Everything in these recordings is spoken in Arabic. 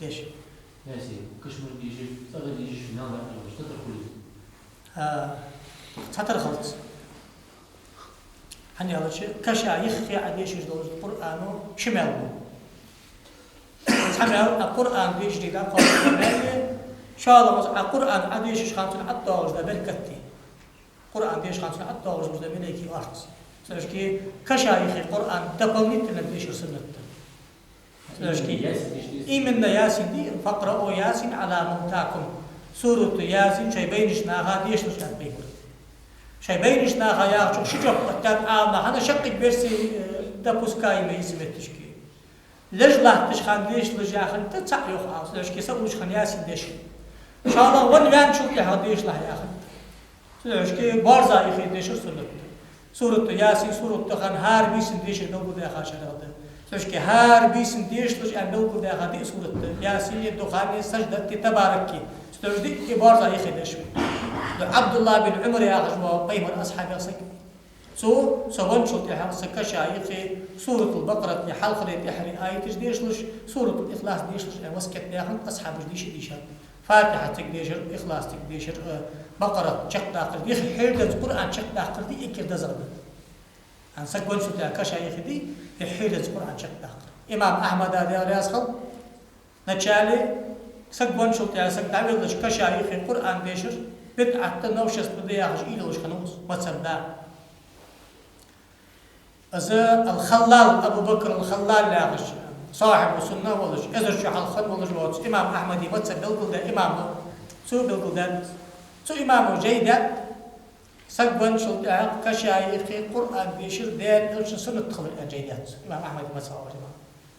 ليش؟ ياسين كشمر ديجي صغير ديجي في نظر مش تدخل تطر خلص هني هذا الشيء كشايخ عاد يشيش دوز القرآن شماله سمع القرآن بيجري لا قول الله شاء الله القرآن عاد يشيش خمسين حتى دوز ده بالكتي القرآن بيجي خمسين حتى دوز ده ملكي أرض سلاشكي كشايخ القرآن تبني تنبيش سنة سلاشكي إيمن ياسين دي فقرأوا ياسين على موتاكم سورة ياسين شيء بينش ناها ديش نشان بيقول شيء بينش ناها يا شو شجع قتاد عامة أنا شقي بيرسي دبوس كاي ما يسمى تشكي ليش لا تشخان ديش لجاخن تتسع يخاص ليش كيسويش خن ياسين ديش إن شاء الله وين وين شو كي ديش لا ياخن ليش كي بارزا يخي ديش سورة ياسين سورة تخن هار بيسن ديش نوجود يا خاشر هذا ليش كي هار بيسن ديش لج أن نوجود يا خدي سورة ياسين الدخان سجدة تباركي تجدي بارزا يخي ديش عبد الله بن عمر يا غجوا قيم الأصحاب يصير سوون شو تحر سكشا يخي سورة البقرة يحلق ريت يحري آية تجديش لش سورة الإخلاص ديش لش وسكت داخل أصحاب ديش فاتحة تقديشر إخلاص تقديشر بقرة شق داخل يخي حيل القرآن شق داخل دي إكير دزغد عن سكون شو تحكشا يخي دي حيل القرآن شق داخل إمام أحمد هذا رياض خل نتشالي سكون شو تحسك دعوة لش كشا يخي القرآن ديشر بدعة نوشس بدي أخش إيده وش خنوس وتسبدا أذا الخلال أبو بكر الخلال لا أخش صاحب السنة ولش إذا شو حلخن ولش واتش إمام أحمد يمتسب بالقول ده إمامه سو بالقول ده سو إمامه جيدة سقبن شو كشايخ القرآن بيشر دين إلش سنة تخبر الجيدات إمام أحمد يمتسب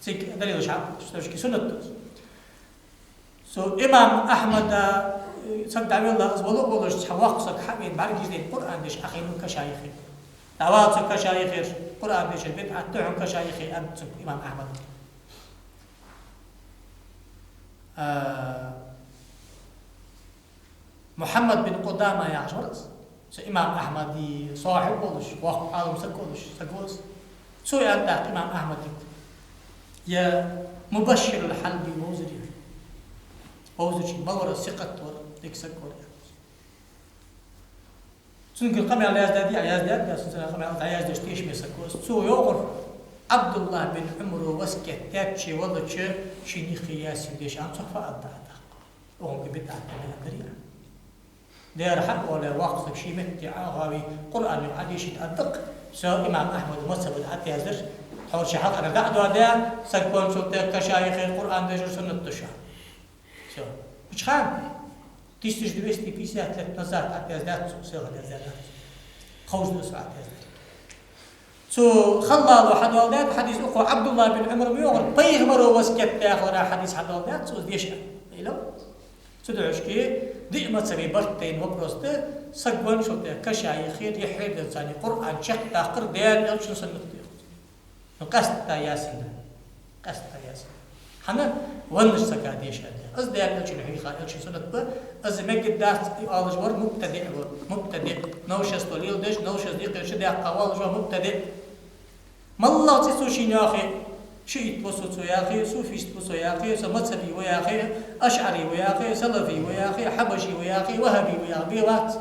سيك دليل شعب شو سنة سو إمام أحمد سقد عمل الله أزولو ولش حواقصك حبين بعد جديد القرآن ديش أخي من كشايخ دعوات كشايخ القرآن ديش البدعة تعم كشايخ أنت إمام أحمد محمد بن قدامة يا عشرس إمام أحمد صاحب ولش واقع عالم سكولش سكولس سو يأتاك إمام أحمد يا مبشر الحلبي ووزري مورا ثقة ديك سكور سنقول قمع اليازدادي عيازداد بس سنقول قمع اليازداد تيش مسكوس سو يوغر عبد الله بن عمرو وسكت تاتشي والله شيني خياسي ديش عم صفا أدعتا وهم بدعة من الدريع دير حق ولا واقصك شي متع غاوي قرآن يعديش يتأدق سو إمام أحمد مسبد حتى يزر حول شي حق أنا قاعد ودا سكون شو كشايخ القرآن ديش سنة تشا سو مش خام تيستش دويستي بيسات لتنزات عتيازدات سيغل يزدات خوز نسو عتيازدات سو خلال واحد والدات حديث أخو عبد الله بن عمر ميوغر بيغمرو وسكت تاخر حديث حد والدات سو ديشا إلو سو دوشكي ديما تسبي برتين وبروست سقوان شو كشايخير يحيد الثاني قرآن شق تاقر ديال يلشن سنة قصد ياسين قصد ياسين حنا ونش سكاديش هذا أز ديال يلشن حقيقة يلشن سنة ب أز مجد داس آلج ور مبتدئ نوشس توليل دش نوشس ديق يلشن ديال قوال جو مبتدئ ما الله تسوشين يا أخي شيء تبصو يا أخي صوفيست تبصو يا أخي سمتسبي ويا أخي أشعري ويا أخي سلفي ويا أخي حبشي ويا أخي وهبي ويا أخي وات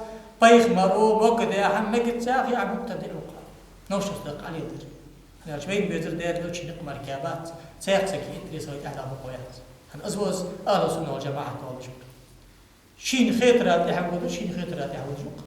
بيخ مرو موكد يا أخي مجد يا أخي عم مبتدئ وقع نوشس دق عليه در أنا شبين بيزر ديال يلشن نقمر كابات سيقسك إنتريس ويت أهل بقويات أنا أزوز أهل السنة والجماعة والجمهور شين خيطرات يحمدوا شين خيطرات يحمدوا